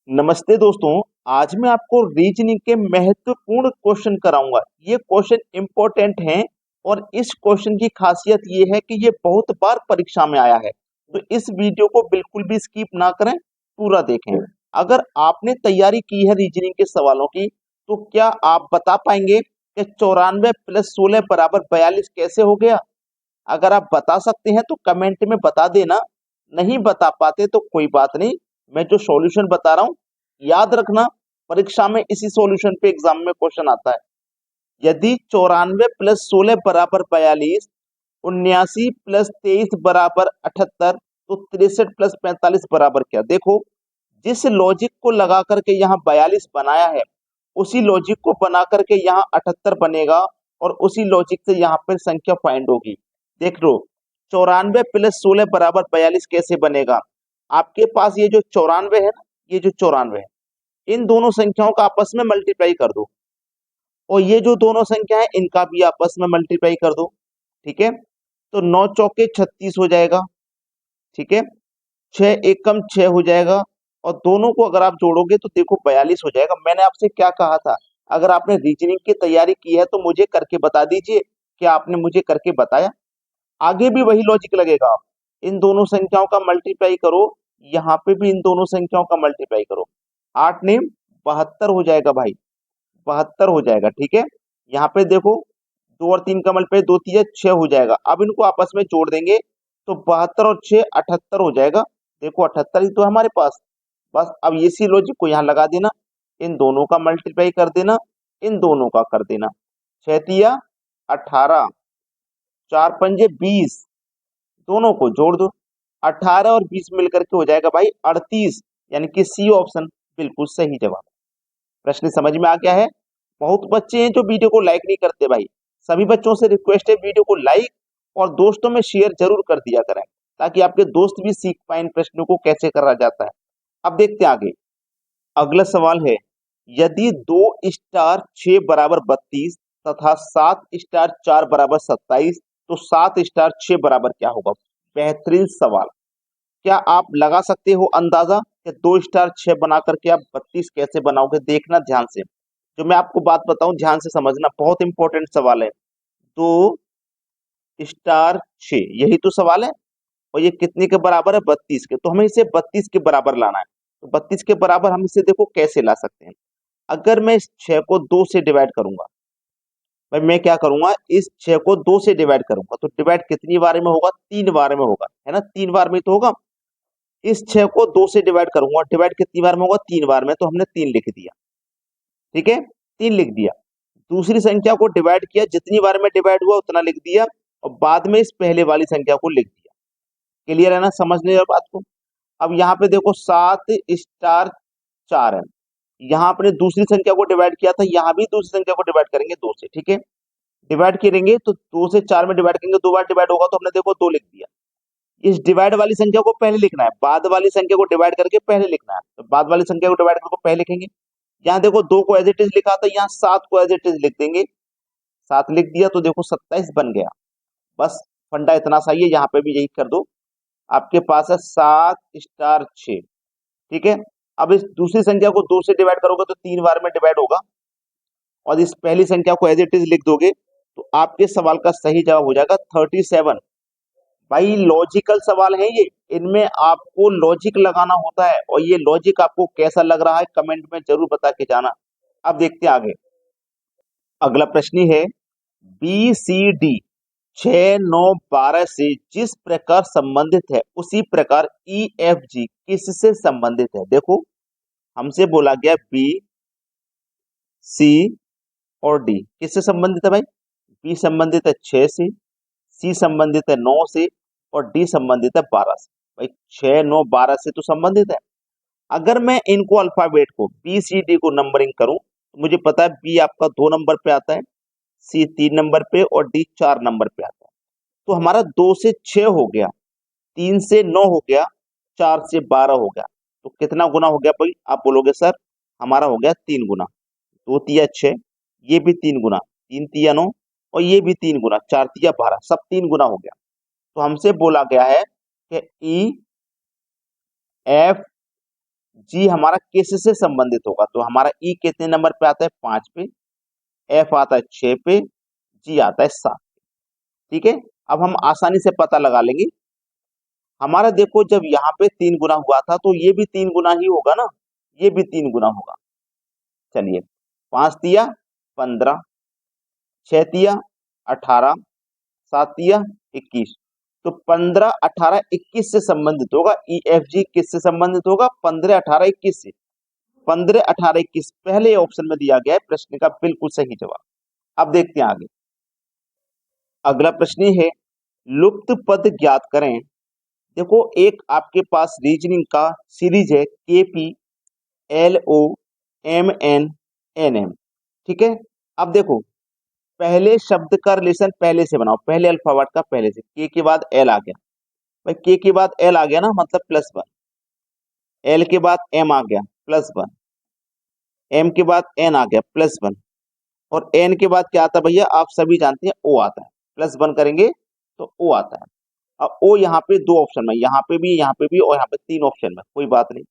नमस्ते दोस्तों। आज मैं आपको रीजनिंग के महत्वपूर्ण क्वेश्चन कराऊंगा। ये क्वेश्चन इंपॉर्टेंट हैं और इस क्वेश्चन की खासियत ये है कि ये बहुत बार परीक्षा में आया है। तो इस वीडियो को बिल्कुल भी स्किप ना करें, पूरा देखें। अगर आपने तैयारी की है रीजनिंग के सवालों की, तो क्या आप बता पाएंगे कि 94 प्लस 16 बराबर 42 कैसे हो गया? अगर आप बता सकते हैं तो कमेंट में बता देना। नहीं बता पाते तो कोई बात नहीं, मैं जो सॉल्यूशन बता रहा हूं याद रखना। परीक्षा में इसी सॉल्यूशन पे एग्जाम में क्वेश्चन आता है। यदि 94 प्लस 16 बराबर 42, 79 प्लस 23 बराबर 78, तो 63 प्लस 45 बराबर क्या? देखो, जिस लॉजिक को लगा करके यहाँ 42 बनाया है, उसी लॉजिक को बना करके यहाँ 78 बनेगा और उसी लॉजिक से यहाँ पर संख्या फाइंड होगी। देख लो, 94 प्लस 16 बराबर 42 कैसे बनेगा? आपके पास ये जो 94 है ना, ये जो 94 है, इन दोनों संख्याओं का आपस में मल्टीप्लाई कर दो और ये जो दोनों संख्या है इनका भी आपस में मल्टीप्लाई कर दो। ठीक है, तो 9 चौके 36 हो जाएगा। ठीक है, 6 एकम 6 हो जाएगा और दोनों को अगर आप जोड़ोगे तो देखो 42 हो जाएगा। मैंने आपसे क्या कहा था? अगर आपने रीजनिंग की तैयारी की है तो मुझे करके बता दीजिए। क्या आपने मुझे करके बताया? आगे भी वही लॉजिक लगेगा। आप इन दोनों संख्याओं का मल्टीप्लाई करो, यहाँ पे भी इन दोनों संख्याओं का मल्टीप्लाई करो। 8 ने 72 हो जाएगा भाई, 72 हो जाएगा। ठीक है, यहाँ पे देखो, 2 और 3 का मल्टीप्लाई 2 3 6 हो जाएगा। अब इनको आपस में जोड़ देंगे तो 72 और 6 78 हो जाएगा। देखो 78 ही तो है हमारे पास। बस अब इसी लॉजिक को यहाँ लगा देना, इन दोनों का मल्टीप्लाई कर देना, इन दोनों का कर देना। 6 तिया 18, 4 पंजे 20, दोनों को जोड़ दो। 18 और 20 मिलकर के हो जाएगा भाई 38, यानी कि सी ऑप्शन बिल्कुल सही जवाब। प्रश्न समझ में आ गया है? बहुत बच्चे हैं जो वीडियो को लाइक नहीं करते भाई। सभी बच्चों से रिक्वेस्ट है, वीडियो को लाइक और दोस्तों में शेयर जरूर कर दिया करें, ताकि आपके दोस्त भी सीख पाए इन प्रश्नों को कैसे करा जाता है। अब देखते हैं आगे। अगला सवाल है, यदि 2 स्टार 6 बराबर 32 तथा 7 स्टार 4 बराबर 27, तो 7 स्टार 6 बराबर क्या होगा? बेहतरीन सवाल। क्या आप लगा सकते हो अंदाजा कि 2 स्टार 6 बना करके आप 32 कैसे बनाओगे? देखना ध्यान से, जो मैं आपको बात बताऊं ध्यान से समझना, बहुत इंपॉर्टेंट सवाल है। 2 स्टार 6, यही तो सवाल है। और ये कितने के बराबर है? 32 के। तो हमें इसे 32 के बराबर लाना है। तो 32 के बराबर हम इसे देखो कैसे ला सकते हैं। अगर मैं इस 6 को 2 से डिवाइड करूंगा, भाई मैं क्या करूंगा, इस 6 को 2 से डिवाइड करूंगा, तो डिवाइड कितनी बार में होगा? 3 बार में होगा, है ना? 3 बार में तो होगा। इस 6 को 2 से डिवाइड करूंगा, डिवाइड कितनी बार में होगा? 3 बार में, तो हमने 3 लिख दिया। ठीक है, 3 लिख दिया। दूसरी संख्या को डिवाइड किया, जितनी बार में डिवाइड हुआ उतना लिख दिया और बाद में इस पहले वाली संख्या को लिख दिया। क्लियर है ना? समझ लिया बात को? अब यहाँ पे देखो 7 स्टार 4 है। यहाँ आपने दूसरी संख्या को डिवाइड किया था, यहाँ भी दूसरी संख्या को डिवाइड करेंगे 2 से। ठीक है, डिवाइड करेंगे तो 2 से 4 में डिवाइड करेंगे, 2 बार डिवाइड होगा तो हमने देखो 2 लिख दिया। इस डिवाइड वाली संख्या को पहले लिखना है, बाद वाली संख्या को डिवाइड करके पहले लिखना है। तो बाद वाली संख्या को डिवाइड करके पहले लिखेंगे। यहाँ देखो 2 को एज इट इज लिखा था, यहाँ 7 को एज इट इज लिख देंगे। 7 लिख दिया तो देखो 27 बन गया। बस फंडा इतना सा ही है, यहाँ पे भी यही कर दो। आपके पास है 7 स्टार 6। ठीक है, अब इस दूसरी संख्या को 2 से डिवाइड करोगे तो 3 बार में डिवाइड होगा और इस पहली संख्या को एज इट इज लिख दोगे तो आपके सवाल का सही जवाब हो जाएगा 37। भाई लॉजिकल सवाल है ये, इनमें आपको लॉजिक लगाना होता है और ये लॉजिक आपको कैसा लग रहा है कमेंट में जरूर बता के जाना। अब देखते हैं आगे। अगला प्रश्न है, बी सी डी 6 9 12 से जिस प्रकार संबंधित है उसी प्रकार ई एफ जी किससे संबंधित है? देखो, हमसे बोला गया बी सी और डी किससे संबंधित है भाई? बी संबंधित है 6 से, सी संबंधित है 9 से और डी संबंधित है 12 से। भाई 6 9 12 से तो संबंधित है। अगर मैं इनको अल्फाबेट को बी सी डी को नंबरिंग करूं तो मुझे पता है बी आपका 2 नंबर पे आता है, सी 3 नंबर पे और डी 4 नंबर पे आता है। तो हमारा 2 से 6 हो गया, 3 से 9 हो गया, 4 से 12 हो गया। तो कितना गुना हो गया भाई? आप बोलोगे सर हमारा हो गया 3 गुना। 2 तिया 6, ये भी 3 गुना, 3 तिया 9 और ये भी 3 गुना, 4 तिया 12, सब 3 गुना हो गया। तो हमसे बोला गया है कि ई एफ जी हमारा किस से संबंधित होगा, तो हमारा ई कितने नंबर पे आता है, 5 पे, एफ आता है 6 पे, जी आता है 7। ठीक है, अब हम आसानी से पता लगा लेंगे। हमारा देखो जब यहाँ पे 3 गुना हुआ था तो ये भी 3 गुना ही होगा ना, ये भी 3 गुना होगा। चलिए, 5 तिया 15, 6 तिया 18, 7 तिया 21। तो 15, 18, 21 से संबंधित होगा। ई एफ जी किससे संबंधित होगा, 15, 18, 21 से। 15, 18, 21 पहले ऑप्शन में दिया गया है, प्रश्न का बिल्कुल सही जवाब। अब देखते हैं आगे। अगला प्रश्न ये है, लुप्त पद ज्ञात करें। देखो एक आपके पास रीजनिंग का सीरीज है, K P L O M N N M. ठीक है, अब देखो पहले शब्द का रिलेशन पहले से बनाओ, पहले अल्फाबेट का पहले से। के के बाद एल आ गया, भाई के के बाद एल आ गया ना, मतलब +1। एल के बाद एम आ गया, +1। एम के बाद एन आ गया, +1। और एन के बाद क्या आता है भैया, आप सभी जानते हैं ओ आता है। +1 करेंगे तो ओ आता है। अब ओ यहाँ पे 2 ऑप्शन में, यहाँ पे भी, यहाँ पे भी, और यहाँ पे 3 ऑप्शन में, कोई बात नहीं।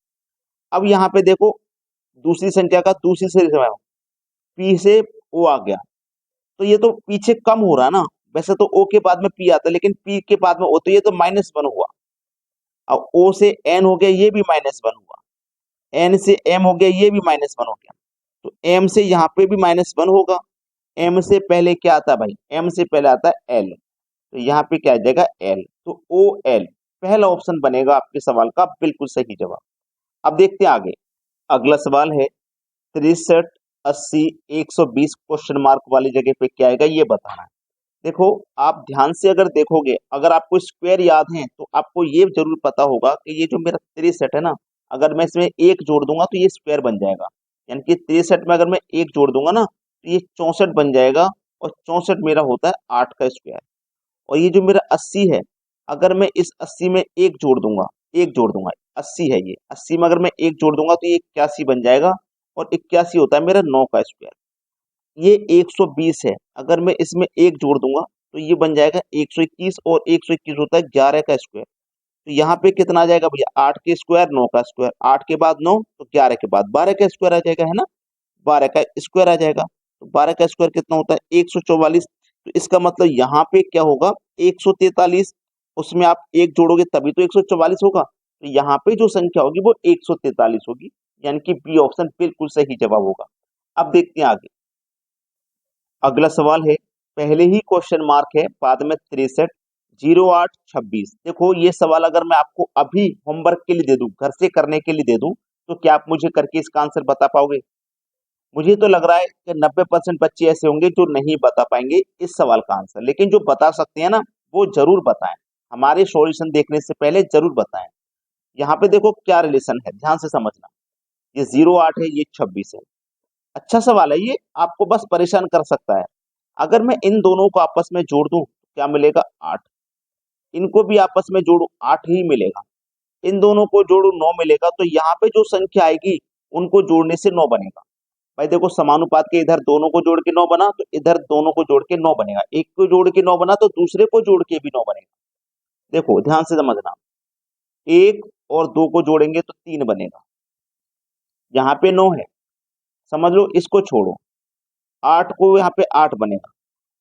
अब यहाँ पे देखो दूसरी संख्या का दूसरी से समय पी से ओ आ गया, तो ये तो पीछे कम हो रहा है ना। वैसे तो ओ के बाद में पी आता है, लेकिन पी के बाद में ओ, तो ये तो -1 हुआ। अब ओ से एन हो गया, ये भी -1 हुआ। एन से एम हो गया, ये भी -1 हो गया। तो एम से यहाँ पे भी -1 होगा। एम से पहले क्या आता है भाई, एम से पहले आता है एल, तो यहाँ पे क्या आ जाएगा, एल। तो ओ एल पहला ऑप्शन बनेगा आपके सवाल का बिल्कुल सही जवाब। अब देखते हैं आगे। अगला सवाल है 63, 80, 120 क्वेश्चन मार्क वाली जगह पे क्या आएगा ये बताना है। देखो आप ध्यान से अगर देखोगे, अगर आपको स्क्वायर याद है तो आपको ये जरूर पता होगा कि ये जो मेरा 63 है ना, अगर मैं इसमें 1 जोड़ दूंगा तो ये स्क्वायर बन जाएगा। यानी कि 63 में अगर मैं 1 जोड़ दूंगा ना तो ये 64 बन जाएगा, और 64 मेरा होता है 8 का स्क्वायर। और ये जो मेरा 80 है, अगर मैं इस 80 में 1 जोड़ दूंगा, 1 जोड़ दूंगा, 80 है ये, 80 में अगर मैं 1 जोड़ दूंगा तो ये 81 बन जाएगा, और 81 होता है मेरा 9 का स्क्वायर। ये 120 है, अगर मैं इसमें 1 जोड़ दूंगा तो ये बन जाएगा 121, और 121 होता है 11 का स्क्वायर। तो यहाँ पे कितना आ जाएगा भैया, 8 के स्क्वायर 9 का स्क्वायर, 8 के बाद 9 तो 11 के बाद 12 का स्क्वायर आ जाएगा, है ना। 12 का स्क्वायर आ जाएगा, तो 12 का स्क्वायर कितना होता है, 144। तो इसका मतलब यहाँ पे क्या होगा, 143। उसमें आप 1 जोड़ोगे तभी तो 144 होगा, तो यहाँ पे जो संख्या होगी वो 143 होगी। यानी कि बी ऑप्शन बिल्कुल सही जवाब होगा। अब देखते हैं आगे। अगला सवाल है, पहले ही क्वेश्चन मार्क है, बाद में 63, 08, 26। देखो ये सवाल अगर मैं आपको अभी होमवर्क के लिए दे दूं, घर से करने के लिए दे दूं, तो क्या आप मुझे करके इसका आंसर बता पाओगे। मुझे तो लग रहा है कि 90% बच्चे ऐसे होंगे जो नहीं बता पाएंगे इस सवाल का आंसर, लेकिन जो बता सकते हैं ना वो जरूर बताएं, हमारे सॉल्यूशन देखने से पहले जरूर बताएं। यहाँ पे देखो क्या रिलेशन है, ध्यान से समझना। ये 08 है, ये 26 है। अच्छा सवाल है ये, आपको बस परेशान कर सकता है। अगर मैं इन दोनों को आपस में जोड़ दूं क्या मिलेगा, 8। इनको भी आपस में जोड़ू 8 ही मिलेगा। इन दोनों को जोड़ू 9 मिलेगा। तो यहाँ पे जो संख्या आएगी उनको जोड़ने से 9 बनेगा। भाई देखो समानुपात के इधर दोनों को जोड़ के 9 बना, तो इधर दोनों को जोड़ के 9 बनेगा। एक को जोड़ के 9 बना तो दूसरे को जोड़ के भी 9 बनेगा। देखो ध्यान से समझना, एक और 2 को जोड़ेंगे तो 3 बनेगा। यहाँ पे 9 है, समझ लो, इसको छोड़ो, 8 को यहाँ पे 8 बनेगा।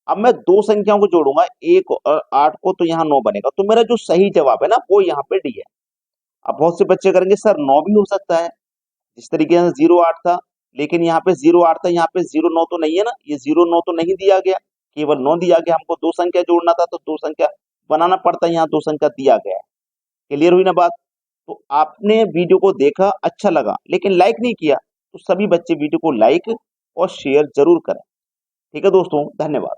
अब मैं दो संख्याओं को जोड़ूंगा, 1 और 8 को, तो यहाँ 9 बनेगा। तो मेरा जो सही जवाब है ना वो यहाँ पे डी है। अब बहुत से बच्चे करेंगे सर 9 भी हो सकता है, जिस तरीके से 08 था, लेकिन यहाँ पे 08 था, यहाँ पे 09 तो नहीं है ना, ये 09 तो नहीं दिया गया, केवल 9 दिया गया। हमको दो संख्या जोड़ना था तो दो संख्या बनाना पड़ता है, यहाँ दो संख्या दिया गया है। क्लियर हुई ना बात। तो आपने वीडियो को देखा, अच्छा लगा, लेकिन लाइक नहीं किया, तो सभी बच्चे वीडियो को लाइक और शेयर जरूर करें। ठीक है दोस्तों, धन्यवाद।